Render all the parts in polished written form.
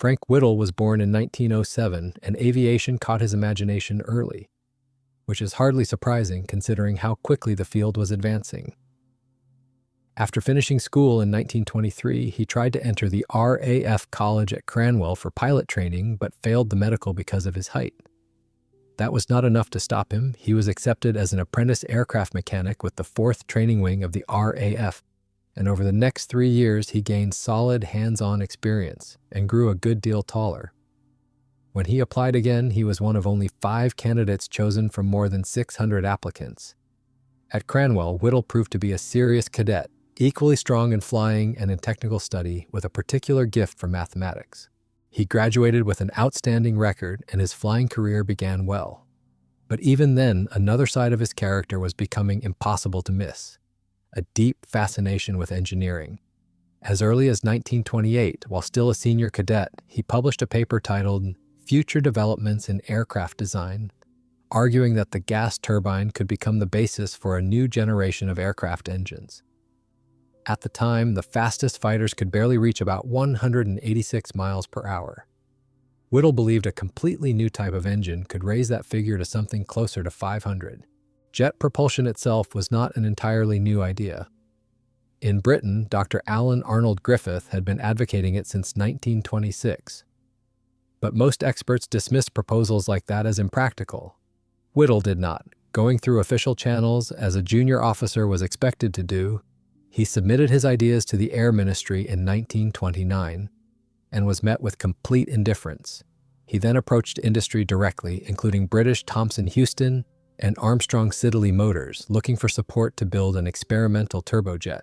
Frank Whittle was born in 1907, and aviation caught his imagination early, which is hardly surprising considering how quickly the field was advancing. After finishing school in 1923, he tried to enter the RAF College at Cranwell for pilot training, but failed the medical because of his height. That was not enough to stop him. He was accepted as an apprentice aircraft mechanic with the 4th Training Wing of the RAF, and over the next 3 years he gained solid hands-on experience and grew a good deal taller. When he applied again, he was one of only 5 candidates chosen from more than 600 applicants. At Cranwell, Whittle proved to be a serious cadet, equally strong in flying and in technical study, with a particular gift for mathematics. He graduated with an outstanding record, and his flying career began well. But even then, another side of his character was becoming impossible to miss: a deep fascination with engineering. As early as 1928, while still a senior cadet, he published a paper titled Future Developments in Aircraft Design, arguing that the gas turbine could become the basis for a new generation of aircraft engines. At the time, the fastest fighters could barely reach about 186 miles per hour. Whittle believed a completely new type of engine could raise that figure to something closer to 500. Jet propulsion itself was not an entirely new idea. In Britain, Dr. Alan Arnold Griffith had been advocating it since 1926. But most experts dismissed proposals like that as impractical. Whittle did not. Going through official channels, as a junior officer was expected to do, he submitted his ideas to the Air Ministry in 1929 and was met with complete indifference. He then approached industry directly, including British Thomson Houston and Armstrong Siddeley Motors, looking for support to build an experimental turbojet.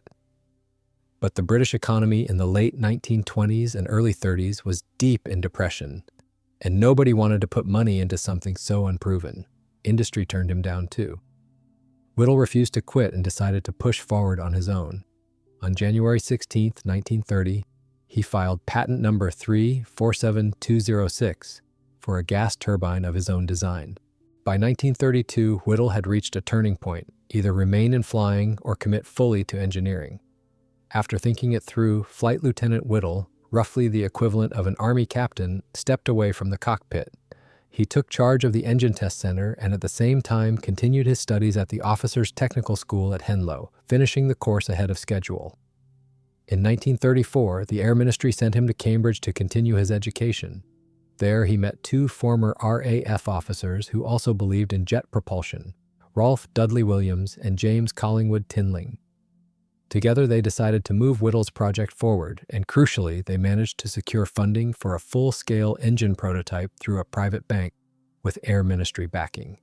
But the British economy in the late 1920s and early 30s was deep in depression, and nobody wanted to put money into something so unproven. Industry turned him down too. Whittle refused to quit and decided to push forward on his own. On January 16, 1930, he filed patent number 347206 for a gas turbine of his own design. By 1932, Whittle had reached a turning point: either remain in flying or commit fully to engineering. After thinking it through, Flight Lieutenant Whittle, roughly the equivalent of an Army captain, stepped away from the cockpit. He took charge of the engine test center and at the same time continued his studies at the Officers' Technical School at Henlow, finishing the course ahead of schedule. In 1934, the Air Ministry sent him to Cambridge to continue his education. There he met 2 former RAF officers who also believed in jet propulsion, Rolfe Dudley Williams and James Collingwood Tinling. Together they decided to move Whittle's project forward, and crucially, they managed to secure funding for a full-scale engine prototype through a private bank with Air Ministry backing.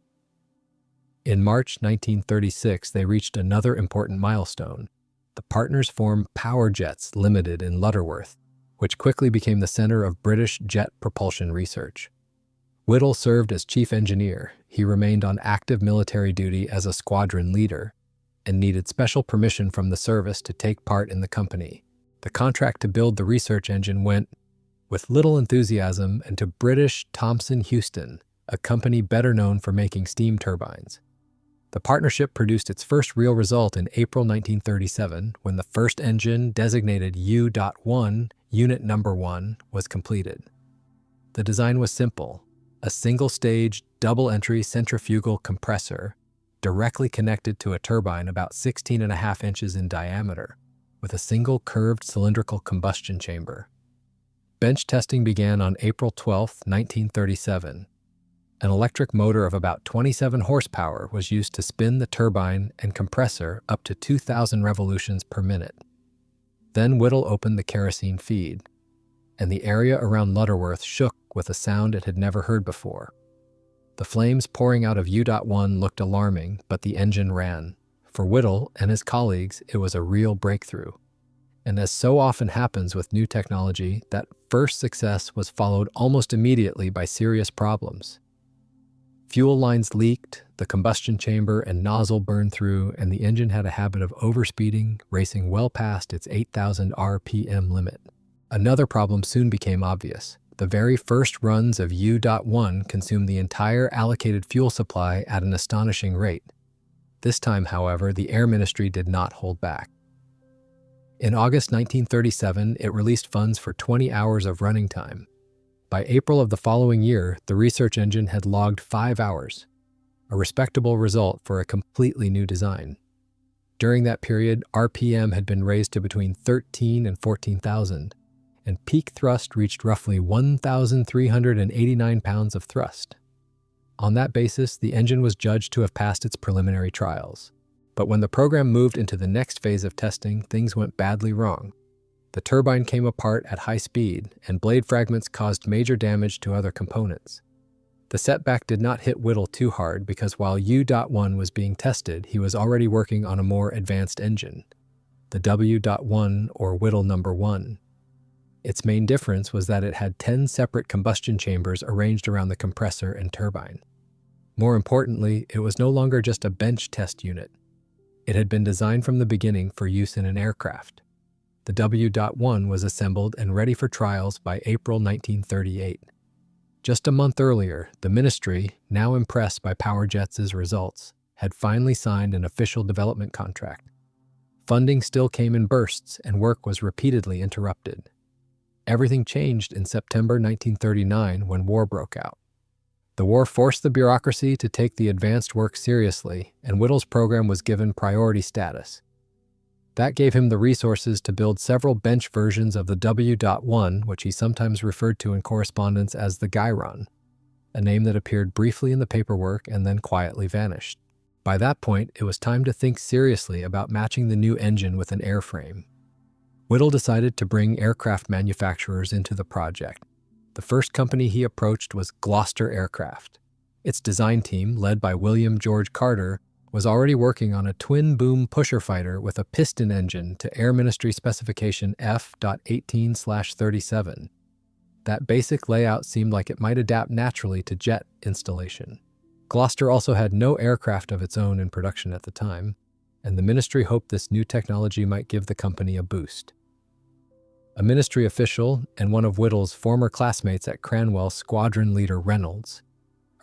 In March 1936, they reached another important milestone. The partners formed Power Jets Limited in Lutterworth, which quickly became the center of British jet propulsion research. Whittle served as chief engineer. He remained on active military duty as a squadron leader and needed special permission from the service to take part in the company. The contract to build the research engine went, with little enthusiasm, and to British Thomson Houston, a company better known for making steam turbines. The partnership produced its first real result in April 1937, when the first engine, designated U.1, Unit Number 1, was completed. The design was simple: a single-stage, double-entry centrifugal compressor directly connected to a turbine about 16.5 inches in diameter, with a single curved cylindrical combustion chamber. Bench testing began on April 12, 1937. An electric motor of about 27 horsepower was used to spin the turbine and compressor up to 2,000 revolutions per minute. Then Whittle opened the kerosene feed, and the area around Lutterworth shook with a sound it had never heard before. The flames pouring out of U.1 looked alarming, but the engine ran. For Whittle and his colleagues, it was a real breakthrough. And as so often happens with new technology, that first success was followed almost immediately by serious problems. Fuel lines leaked, the combustion chamber and nozzle burned through, and the engine had a habit of overspeeding, racing well past its 8,000 RPM limit. Another problem soon became obvious. The very first runs of U.1 consumed the entire allocated fuel supply at an astonishing rate. This time, however, the Air Ministry did not hold back. In August 1937, it released funds for 20 hours of running time. By April of the following year, the research engine had logged 5 hours, a respectable result for a completely new design. During that period, RPM had been raised to between 13 and 14,000, and peak thrust reached roughly 1,389 pounds of thrust. On that basis, the engine was judged to have passed its preliminary trials. But when the program moved into the next phase of testing, things went badly wrong. The turbine came apart at high speed, and blade fragments caused major damage to other components. The setback did not hit Whittle too hard because while U.1 was being tested, he was already working on a more advanced engine, the W.1 or Whittle No. 1. Its main difference was that it had 10 separate combustion chambers arranged around the compressor and turbine. More importantly, it was no longer just a bench test unit. It had been designed from the beginning for use in an aircraft. The W.1 was assembled and ready for trials by April 1938. Just a month earlier, the ministry, now impressed by PowerJet's results, had finally signed an official development contract. Funding still came in bursts, and work was repeatedly interrupted. Everything changed in September 1939 when war broke out. The war forced the bureaucracy to take the advanced work seriously, and Whittle's program was given priority status. That gave him the resources to build several bench versions of the W.1, which he sometimes referred to in correspondence as the Gyron, a name that appeared briefly in the paperwork and then quietly vanished. By that point, it was time to think seriously about matching the new engine with an airframe. Whittle decided to bring aircraft manufacturers into the project. The first company he approached was Gloster Aircraft. Its design team, led by William George Carter, was already working on a twin-boom pusher fighter with a piston engine to Air Ministry Specification F.18/37. That basic layout seemed like it might adapt naturally to jet installation. Gloster also had no aircraft of its own in production at the time, and the ministry hoped this new technology might give the company a boost. A ministry official and one of Whittle's former classmates at Cranwell, Squadron Leader Reynolds,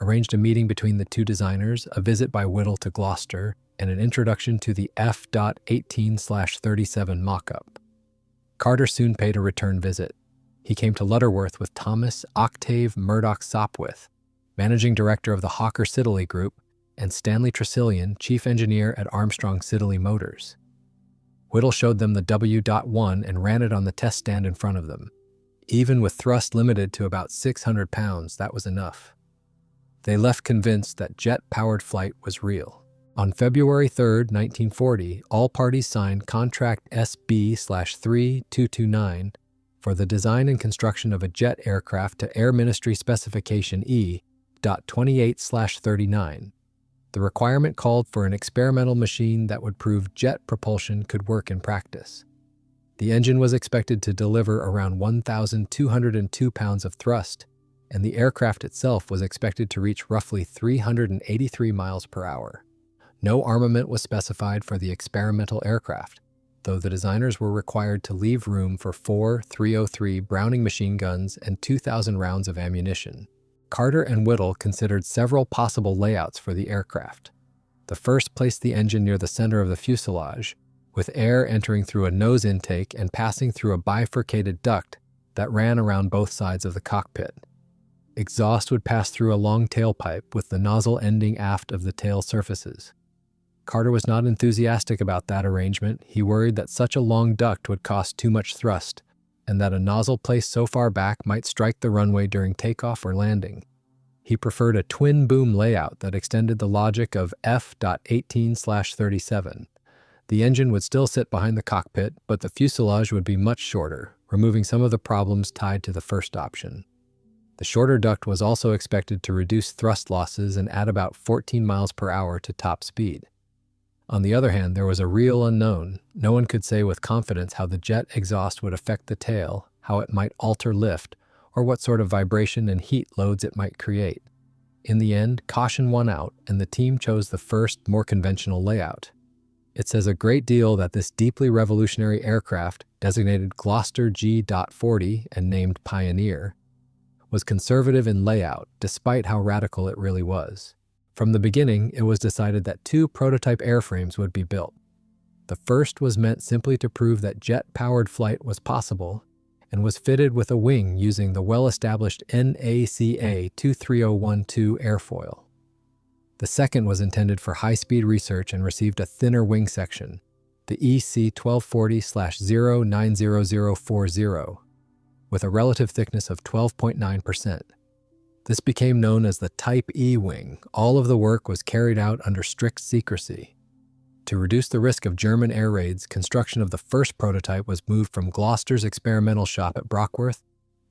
arranged a meeting between the two designers, a visit by Whittle to Gloster, and an introduction to the F.18/37 mock-up. Carter soon paid a return visit. He came to Lutterworth with Thomas Octave Murdoch Sopwith, managing director of the Hawker Siddeley Group, and Stanley Tresillian, chief engineer at Armstrong Siddeley Motors. Whittle showed them the W.1 and ran it on the test stand in front of them. Even with thrust limited to about 600 pounds, that was enough. They left convinced that jet-powered flight was real. On February 3, 1940, all parties signed Contract SB/3229 for the design and construction of a jet aircraft to Air Ministry Specification E.28/39. The requirement called for an experimental machine that would prove jet propulsion could work in practice. The engine was expected to deliver around 1,202 pounds of thrust, and the aircraft itself was expected to reach roughly 383 miles per hour. No armament was specified for the experimental aircraft, though the designers were required to leave room for 4 303 Browning machine guns and 2,000 rounds of ammunition. Carter and Whittle considered several possible layouts for the aircraft. The first placed the engine near the center of the fuselage, with air entering through a nose intake and passing through a bifurcated duct that ran around both sides of the cockpit. Exhaust would pass through a long tailpipe with the nozzle ending aft of the tail surfaces. Carter was not enthusiastic about that arrangement. He worried that such a long duct would cost too much thrust, and that a nozzle placed so far back might strike the runway during takeoff or landing. He preferred a twin-boom layout that extended the logic of F.18/37. The engine would still sit behind the cockpit, but the fuselage would be much shorter, removing some of the problems tied to the first option. The shorter duct was also expected to reduce thrust losses and add about 14 miles per hour to top speed. On the other hand, there was a real unknown. No one could say with confidence how the jet exhaust would affect the tail, how it might alter lift, or what sort of vibration and heat loads it might create. In the end, caution won out, and the team chose the first, more conventional layout. It says a great deal that this deeply revolutionary aircraft, designated Gloster G.40 and named Pioneer, was conservative in layout, despite how radical it really was. From the beginning, it was decided that 2 prototype airframes would be built. The first was meant simply to prove that jet-powered flight was possible, and was fitted with a wing using the well-established NACA 23012 airfoil. The second was intended for high-speed research and received a thinner wing section, the EC 1240/090040, with a relative thickness of 12.9%. This became known as the Type E wing. All of the work was carried out under strict secrecy. To reduce the risk of German air raids, construction of the first prototype was moved from Gloster's experimental shop at Brockworth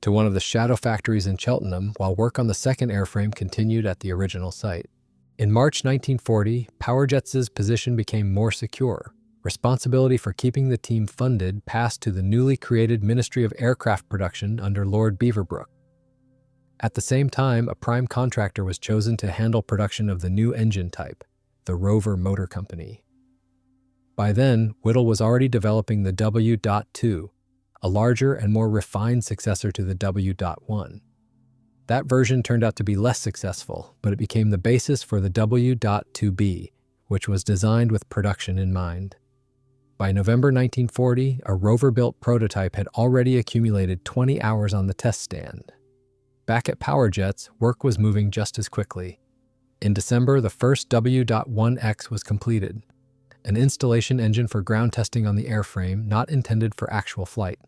to one of the shadow factories in Cheltenham, while work on the second airframe continued at the original site. In March 1940, Powerjets's position became more secure. Responsibility for keeping the team funded passed to the newly created Ministry of Aircraft Production under Lord Beaverbrook. At the same time, a prime contractor was chosen to handle production of the new engine type, the Rover Motor Company. By then, Whittle was already developing the W.2, a larger and more refined successor to the W.1. That version turned out to be less successful, but it became the basis for the W.2B, which was designed with production in mind. By November 1940, a Rover-built prototype had already accumulated 20 hours on the test stand. Back at Powerjets, work was moving just as quickly. In December, the first W.1X was completed, an installation engine for ground testing on the airframe, not intended for actual flight.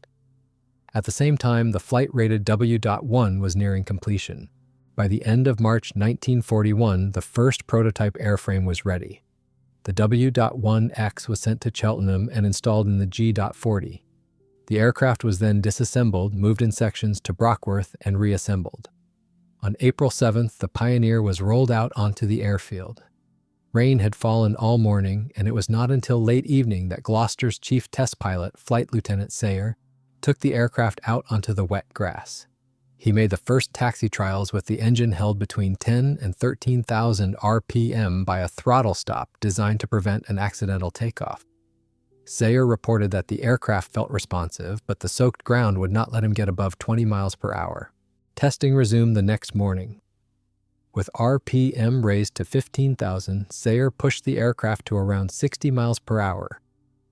At the same time, the flight-rated W.1 was nearing completion. By the end of March 1941, the first prototype airframe was ready. The W.1X was sent to Cheltenham and installed in the G.40. The aircraft was then disassembled, moved in sections to Brockworth, and reassembled. On April 7th, the Pioneer was rolled out onto the airfield. Rain had fallen all morning, and it was not until late evening that Gloster's chief test pilot, Flight Lieutenant Sayer, took the aircraft out onto the wet grass. He made the first taxi trials with the engine held between 10 and 13,000 RPM by a throttle stop designed to prevent an accidental takeoff. Sayer reported that the aircraft felt responsive, but the soaked ground would not let him get above 20 miles per hour. Testing resumed the next morning. With RPM raised to 15,000, Sayer pushed the aircraft to around 60 miles per hour,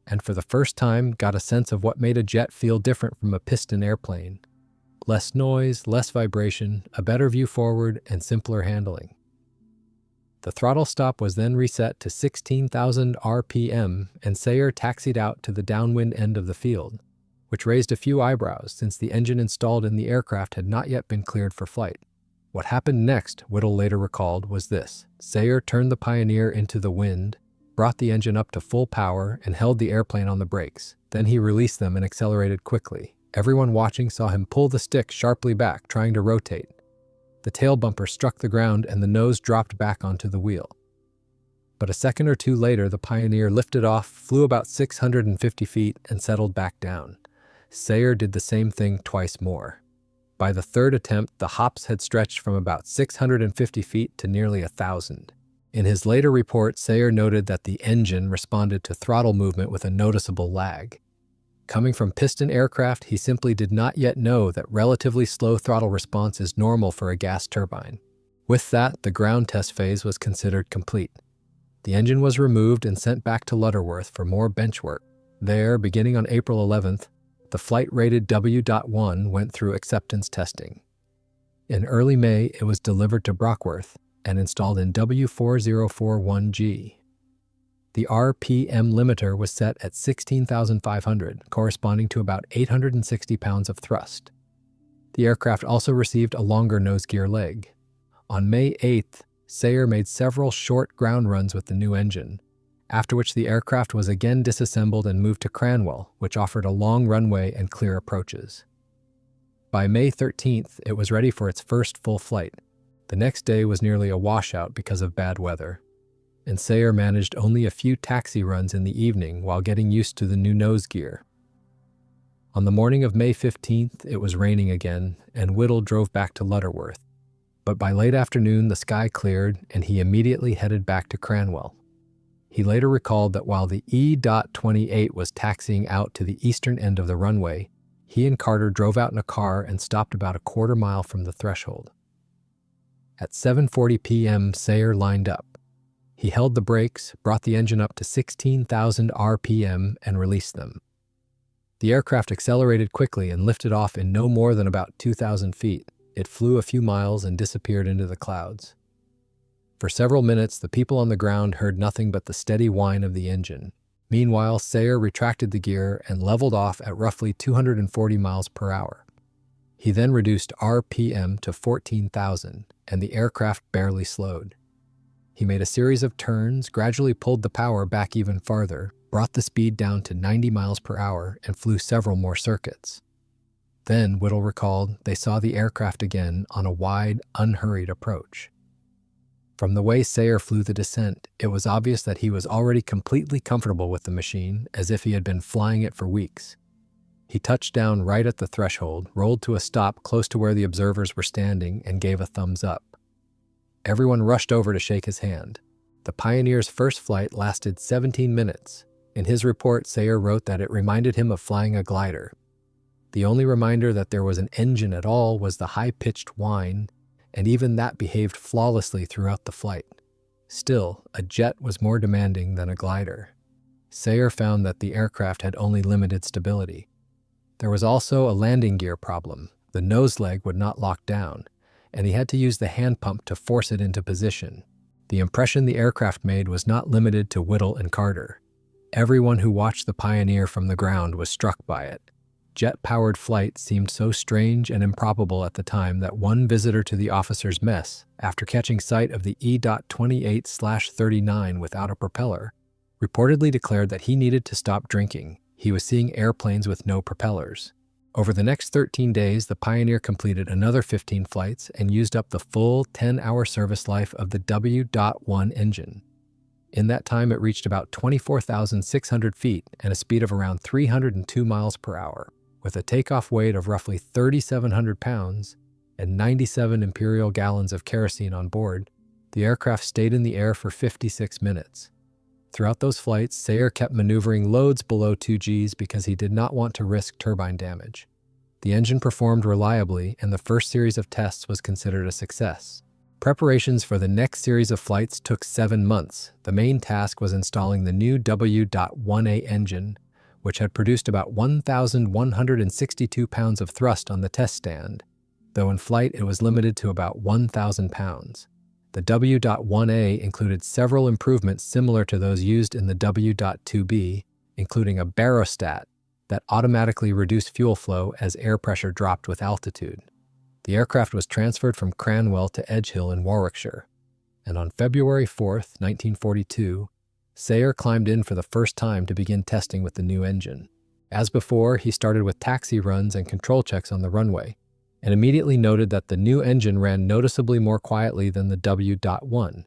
and for the first time got a sense of what made a jet feel different from a piston airplane. Less noise, less vibration, a better view forward, and simpler handling. The throttle stop was then reset to 16,000 RPM, and Sayer taxied out to the downwind end of the field, which raised a few eyebrows since the engine installed in the aircraft had not yet been cleared for flight. What happened next, Whittle later recalled, was this. Sayer turned the Pioneer into the wind, brought the engine up to full power, and held the airplane on the brakes. Then he released them and accelerated quickly. Everyone watching saw him pull the stick sharply back, trying to rotate. The tail bumper struck the ground and the nose dropped back onto the wheel. But a second or two later, the Pioneer lifted off, flew about 650 feet, and settled back down. Sayer did the same thing twice more. By the third attempt, the hops had stretched from about 650 feet to nearly 1,000. In his later report, Sayer noted that the engine responded to throttle movement with a noticeable lag. Coming from piston aircraft, he simply did not yet know that relatively slow throttle response is normal for a gas turbine. With that, the ground test phase was considered complete. The engine was removed and sent back to Lutterworth for more bench work. There, beginning on April 11th, the flight-rated W.1 went through acceptance testing. In early May, it was delivered to Brockworth and installed in W4041G. The RPM limiter was set at 16,500, corresponding to about 860 pounds of thrust. The aircraft also received a longer nose gear leg. On May 8th, Sayer made several short ground runs with the new engine, after which the aircraft was again disassembled and moved to Cranwell, which offered a long runway and clear approaches. By May 13th, it was ready for its first full flight. The next day was nearly a washout because of bad weather, and Sayer managed only a few taxi runs in the evening while getting used to the new nose gear. On the morning of May 15th, it was raining again, and Whittle drove back to Lutterworth. But by late afternoon, the sky cleared, and he immediately headed back to Cranwell. He later recalled that while the E.28 was taxiing out to the eastern end of the runway, he and Carter drove out in a car and stopped about a quarter mile from the threshold. At 7:40 p.m., Sayer lined up. He held the brakes, brought the engine up to 16,000 RPM, and released them. The aircraft accelerated quickly and lifted off in no more than about 2,000 feet. It flew a few miles and disappeared into the clouds. For several minutes, the people on the ground heard nothing but the steady whine of the engine. Meanwhile, Sayer retracted the gear and leveled off at roughly 240 miles per hour. He then reduced RPM to 14,000, and the aircraft barely slowed. He made a series of turns, gradually pulled the power back even farther, brought the speed down to 90 miles per hour, and flew several more circuits. Then, Whittle recalled, they saw the aircraft again on a wide, unhurried approach. From the way Sayer flew the descent, it was obvious that he was already completely comfortable with the machine, as if he had been flying it for weeks. He touched down right at the threshold, rolled to a stop close to where the observers were standing, and gave a thumbs up. Everyone rushed over to shake his hand. The Pioneer's first flight lasted 17 minutes. In his report, Sayer wrote that it reminded him of flying a glider. The only reminder that there was an engine at all was the high-pitched whine, and even that behaved flawlessly throughout the flight. Still, a jet was more demanding than a glider. Sayer found that the aircraft had only limited stability. There was also a landing gear problem. The nose leg would not lock down, and he had to use the hand pump to force it into position. The impression the aircraft made was not limited to Whittle and Carter. Everyone who watched the Pioneer from the ground was struck by it. Jet-powered flight seemed so strange and improbable at the time that one visitor to the officers' mess, after catching sight of the E.28/39 without a propeller, reportedly declared that he needed to stop drinking. He was seeing airplanes with no propellers. Over the next 13 days, the Pioneer completed another 15 flights and used up the full 10-hour service life of the W.1 engine. In that time, it reached about 24,600 feet and a speed of around 302 miles per hour. With a takeoff weight of roughly 3,700 pounds and 97 imperial gallons of kerosene on board, the aircraft stayed in the air for 56 minutes. Throughout those flights, Sayer kept maneuvering loads below 2 Gs because he did not want to risk turbine damage. The engine performed reliably, and the first series of tests was considered a success. Preparations for the next series of flights took 7 months. The main task was installing the new W.1A engine, which had produced about 1,162 pounds of thrust on the test stand, though in flight it was limited to about 1,000 pounds. The W.1A included several improvements similar to those used in the W.2B, including a barostat that automatically reduced fuel flow as air pressure dropped with altitude. The aircraft was transferred from Cranwell to Edgehill in Warwickshire, and on February 4, 1942, Sayer climbed in for the first time to begin testing with the new engine. As before, he started with taxi runs and control checks on the runway, and immediately noted that the new engine ran noticeably more quietly than the W.1.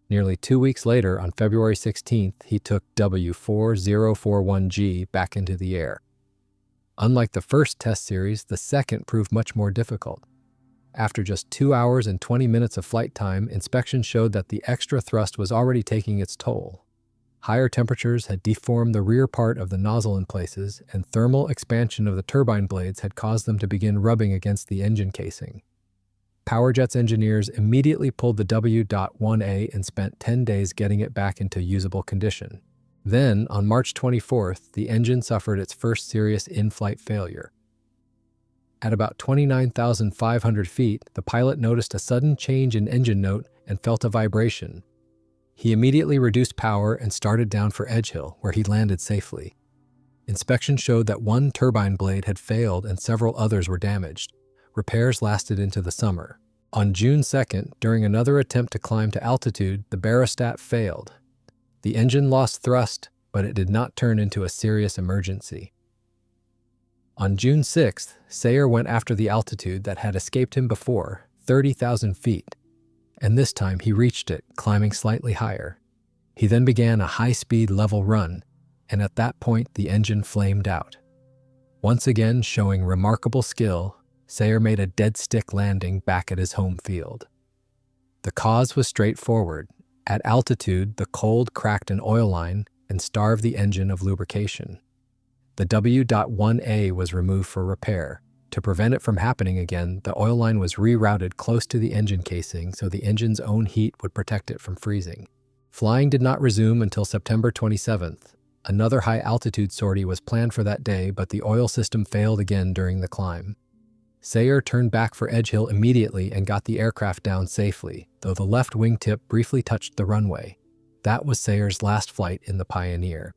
Nearly 2 weeks later, on February 16th, he took W4041G back into the air. Unlike the first test series, the second proved much more difficult. After just 2 hours and 20 minutes of flight time, inspection showed that the extra thrust was already taking its toll. Higher temperatures had deformed the rear part of the nozzle in places, and thermal expansion of the turbine blades had caused them to begin rubbing against the engine casing. PowerJet's engineers immediately pulled the W.1A and spent 10 days getting it back into usable condition. Then, on March 24th, the engine suffered its first serious in-flight failure. At about 29,500 feet, the pilot noticed a sudden change in engine note and felt a vibration. He immediately reduced power and started down for Edgehill, where he landed safely. Inspection showed that one turbine blade had failed and several others were damaged. Repairs lasted into the summer. On June 2nd, during another attempt to climb to altitude, the barostat failed. The engine lost thrust, but it did not turn into a serious emergency. On June 6th, Sayer went after the altitude that had escaped him before, 30,000 feet, and this time he reached it, climbing slightly higher. He then began a high-speed level run, and at that point the engine flamed out. Once again showing remarkable skill, Sayer made a dead-stick landing back at his home field. The cause was straightforward. At altitude, the cold cracked an oil line and starved the engine of lubrication. The W.1A was removed for repair. To prevent it from happening again, the oil line was rerouted close to the engine casing so the engine's own heat would protect it from freezing. Flying did not resume until September 27th. Another high-altitude sortie was planned for that day, but the oil system failed again during the climb. Sayer turned back for Edge Hill immediately and got the aircraft down safely, though the left wingtip briefly touched the runway. That was Sayer's last flight in the Pioneer.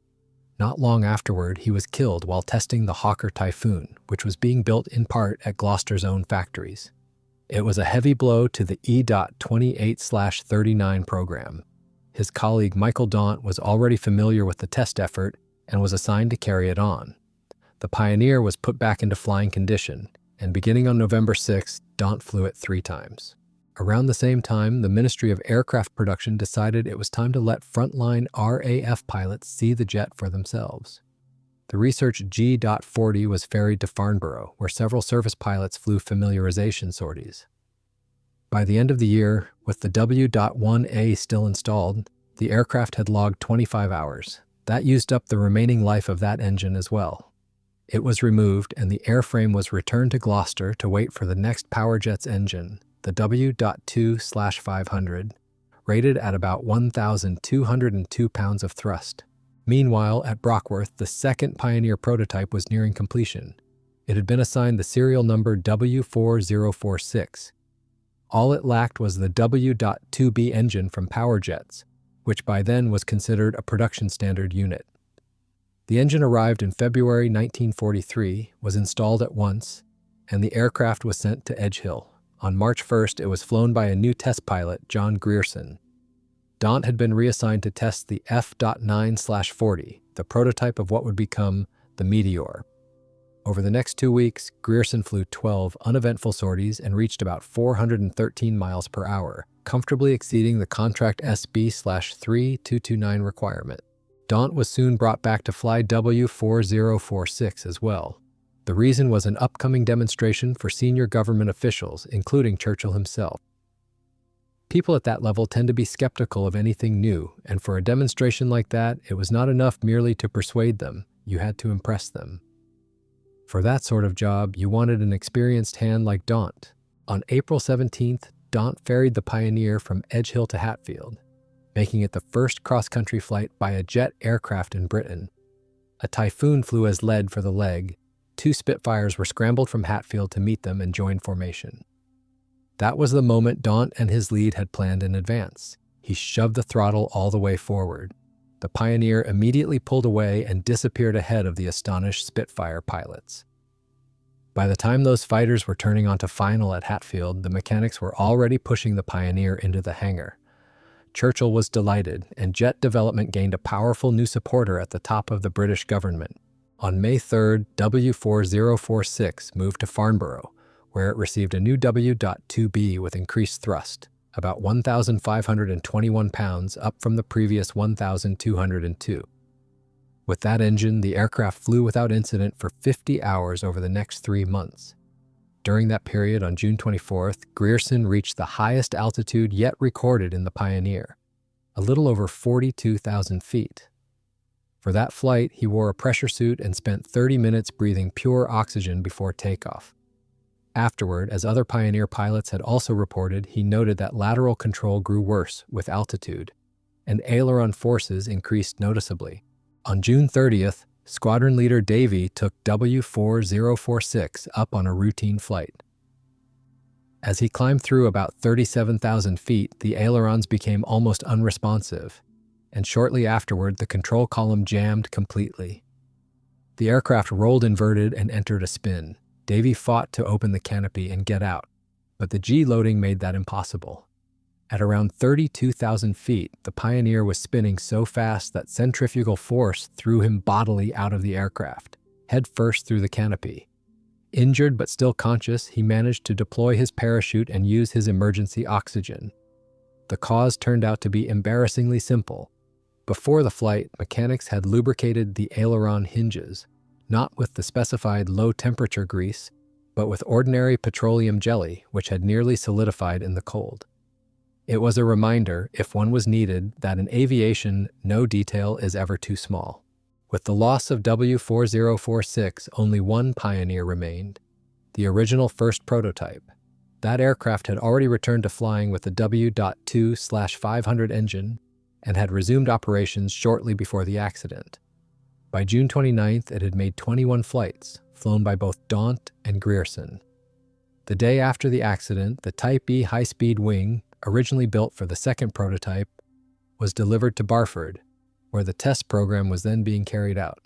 Not long afterward, he was killed while testing the Hawker Typhoon, which was being built in part at Gloster's own factories. It was a heavy blow to the E.28/39 program. His colleague Michael Daunt was already familiar with the test effort and was assigned to carry it on. The Pioneer was put back into flying condition, and beginning on November 6, Daunt flew it 3 times. Around the same time, the Ministry of Aircraft Production decided it was time to let frontline RAF pilots see the jet for themselves. The research G.40 was ferried to Farnborough, where several service pilots flew familiarization sorties. By the end of the year, with the W.1A still installed, the aircraft had logged 25 hours. That used up the remaining life of that engine as well. It was removed, and the airframe was returned to Gloster to wait for the next Powerjet's engine, the W.2/500, rated at about 1,202 pounds of thrust. Meanwhile, at Brockworth, the second Pioneer prototype was nearing completion. It had been assigned the serial number W4046. All it lacked was the W.2B engine from Powerjets, which by then was considered a production standard unit. The engine arrived in February 1943, was installed at once, and the aircraft was sent to Edge Hill. On March 1st, it was flown by a new test pilot, John Grierson. Daunt had been reassigned to test the F.9/40, the prototype of what would become the Meteor. Over the next 2 weeks, Grierson flew 12 uneventful sorties and reached about 413 miles per hour, comfortably exceeding the contract SB/3229 requirement. Daunt was soon brought back to fly W4046 as well. The reason was an upcoming demonstration for senior government officials, including Churchill himself. People at that level tend to be skeptical of anything new, and for a demonstration like that, it was not enough merely to persuade them. You had to impress them. For that sort of job, you wanted an experienced hand like Daunt. On April 17th, Daunt ferried the Pioneer from Edge Hill to Hatfield, making it the first cross-country flight by a jet aircraft in Britain. A Typhoon flew as lead for the leg. 2 Spitfires were scrambled from Hatfield to meet them and join formation. That was the moment Daunt and his lead had planned in advance. He shoved the throttle all the way forward. The Pioneer immediately pulled away and disappeared ahead of the astonished Spitfire pilots. By the time those fighters were turning onto final at Hatfield, the mechanics were already pushing the Pioneer into the hangar. Churchill was delighted, and jet development gained a powerful new supporter at the top of the British government. On May 3rd, W4046 moved to Farnborough, where it received a new W.2B with increased thrust, about 1,521 pounds, up from the previous 1,202. With that engine, the aircraft flew without incident for 50 hours over the next 3 months. During that period, on June 24th, Grierson reached the highest altitude yet recorded in the Pioneer, a little over 42,000 feet. For that flight, he wore a pressure suit and spent 30 minutes breathing pure oxygen before takeoff. Afterward, as other Pioneer pilots had also reported, he noted that lateral control grew worse with altitude, and aileron forces increased noticeably. On June 30th, Squadron Leader Davey took W4046 up on a routine flight. As he climbed through about 37,000 feet, the ailerons became almost unresponsive, and shortly afterward, the control column jammed completely. The aircraft rolled inverted and entered a spin. Davey fought to open the canopy and get out, but the G-loading made that impossible. At around 32,000 feet, the Pioneer was spinning so fast that centrifugal force threw him bodily out of the aircraft, head first through the canopy. Injured but still conscious, he managed to deploy his parachute and use his emergency oxygen. The cause turned out to be embarrassingly simple. Before the flight, mechanics had lubricated the aileron hinges, not with the specified low-temperature grease, but with ordinary petroleum jelly, which had nearly solidified in the cold. It was a reminder, if one was needed, that in aviation, no detail is ever too small. With the loss of W4046, only one Pioneer remained, the original first prototype. That aircraft had already returned to flying with the W.2/500 engine and had resumed operations shortly before the accident. By June 29th, it had made 21 flights, flown by both Daunt and Grierson. The day after the accident, the Type E high-speed wing, originally built for the second prototype, was delivered to Barford, where the test program was then being carried out.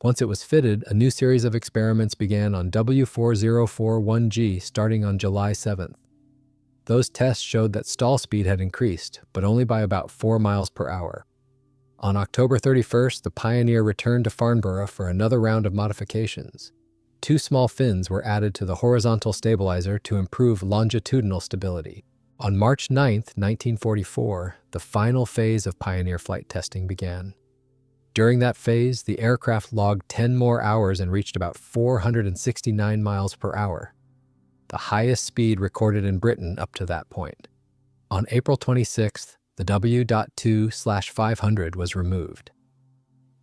Once it was fitted, a new series of experiments began on W4041G starting on July 7th. Those tests showed that stall speed had increased, but only by about 4 miles per hour. On October 31st, the Pioneer returned to Farnborough for another round of modifications. 2 small fins were added to the horizontal stabilizer to improve longitudinal stability. On March 9, 1944, the final phase of Pioneer flight testing began. During that phase, the aircraft logged 10 more hours and reached about 469 miles per hour, the highest speed recorded in Britain up to that point. On April 26th, the W.2/500 was removed.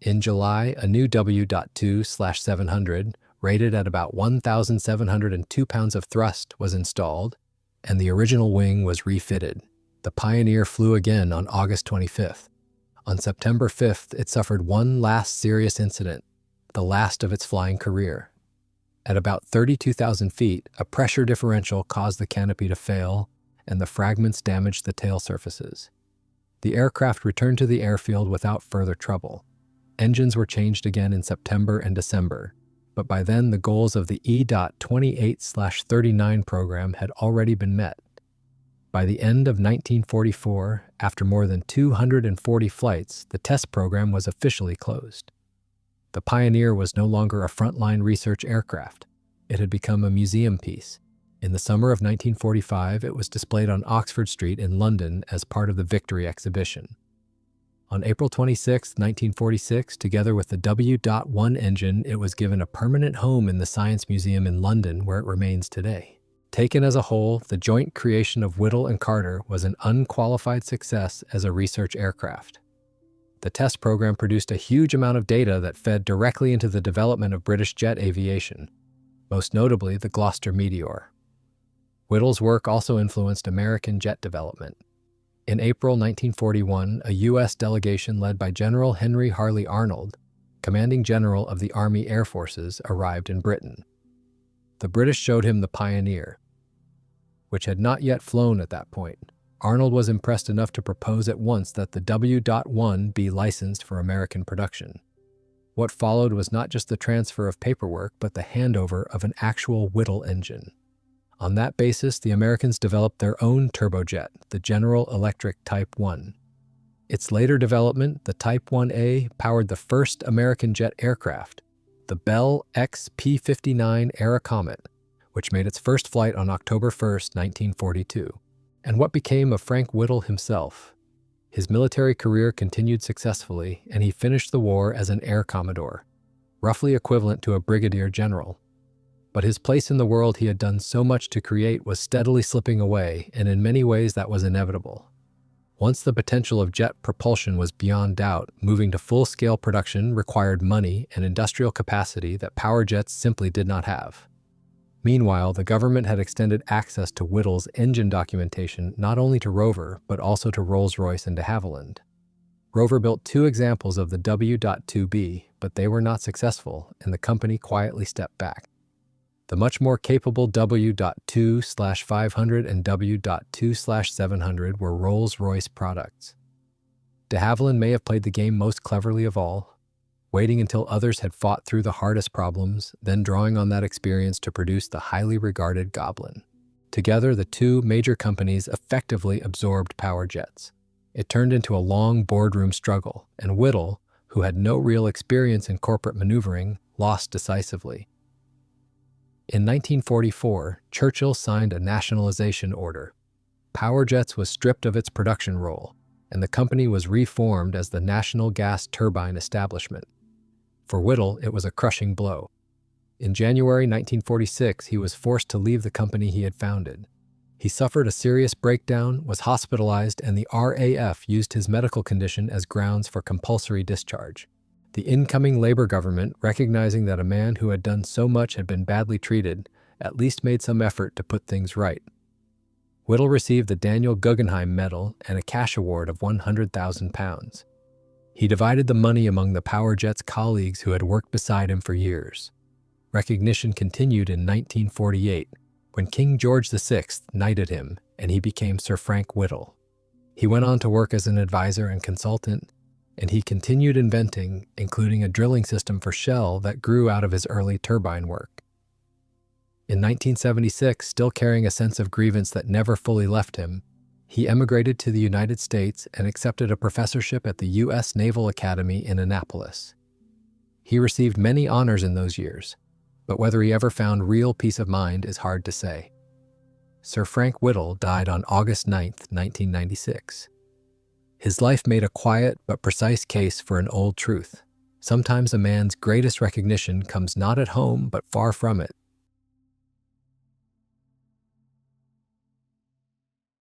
In July, a new W.2/700, rated at about 1,702 pounds of thrust, was installed, and the original wing was refitted. The Pioneer flew again on August 25th. On September 5th, it suffered one last serious incident, the last of its flying career. At about 32,000 feet, a pressure differential caused the canopy to fail, and the fragments damaged the tail surfaces. The aircraft returned to the airfield without further trouble. Engines were changed again in September and December, but by then the goals of the E.28/39 program had already been met. By the end of 1944, after more than 240 flights, the test program was officially closed. The Pioneer was no longer a frontline research aircraft. It had become a museum piece. In the summer of 1945, it was displayed on Oxford Street in London as part of the Victory exhibition. On April 26, 1946, together with the W.1 engine, it was given a permanent home in the Science Museum in London, where it remains today. Taken as a whole, the joint creation of Whittle and Carter was an unqualified success as a research aircraft. The test program produced a huge amount of data that fed directly into the development of British jet aviation, most notably the Gloster Meteor. Whittle's work also influenced American jet development. In April 1941, a U.S. delegation led by General Henry Harley Arnold, commanding general of the Army Air Forces, arrived in Britain. The British showed him the Pioneer, which had not yet flown at that point. Arnold was impressed enough to propose at once that the W.1 be licensed for American production. What followed was not just the transfer of paperwork, but the handover of an actual Whittle engine. On that basis, the Americans developed their own turbojet, the General Electric Type 1. Its later development, the Type 1A, powered the first American jet aircraft, the Bell XP-59 Era Comet, which made its first flight on October 1, 1942. And what became of Frank Whittle himself? His military career continued successfully, and he finished the war as an Air Commodore, roughly equivalent to a brigadier general. But his place in the world he had done so much to create was steadily slipping away, and in many ways that was inevitable. Once the potential of jet propulsion was beyond doubt, moving to full-scale production required money and industrial capacity that power jets simply did not have. Meanwhile, the government had extended access to Whittle's engine documentation not only to Rover, but also to Rolls-Royce and de Havilland. Rover built 2 examples of the W.2B, but they were not successful, and the company quietly stepped back. The much more capable W.2/500 and W.2/700 were Rolls-Royce products. De Havilland may have played the game most cleverly of all, waiting until others had fought through the hardest problems, then drawing on that experience to produce the highly regarded Goblin. Together, the 2 major companies effectively absorbed power jets. It turned into a long boardroom struggle, and Whittle, who had no real experience in corporate maneuvering, lost decisively. In 1944, Churchill signed a nationalization order. Power Jets was stripped of its production role, and the company was reformed as the National Gas Turbine Establishment. For Whittle, it was a crushing blow. In January 1946, he was forced to leave the company he had founded. He suffered a serious breakdown, was hospitalized, and the RAF used his medical condition as grounds for compulsory discharge. The incoming Labor government, recognizing that a man who had done so much had been badly treated, at least made some effort to put things right. Whittle received the Daniel Guggenheim Medal and a cash award of £100,000. He divided the money among the Power Jet's colleagues who had worked beside him for years. Recognition continued in 1948, when King George VI knighted him and he became Sir Frank Whittle. He went on to work as an advisor and consultant, and he continued inventing, including a drilling system for Shell that grew out of his early turbine work. In 1976, still carrying a sense of grievance that never fully left him, he emigrated to the United States and accepted a professorship at the U.S. Naval Academy in Annapolis. He received many honors in those years, but whether he ever found real peace of mind is hard to say. Sir Frank Whittle died on August 9, 1996. His life made a quiet but precise case for an old truth. Sometimes a man's greatest recognition comes not at home but far from it.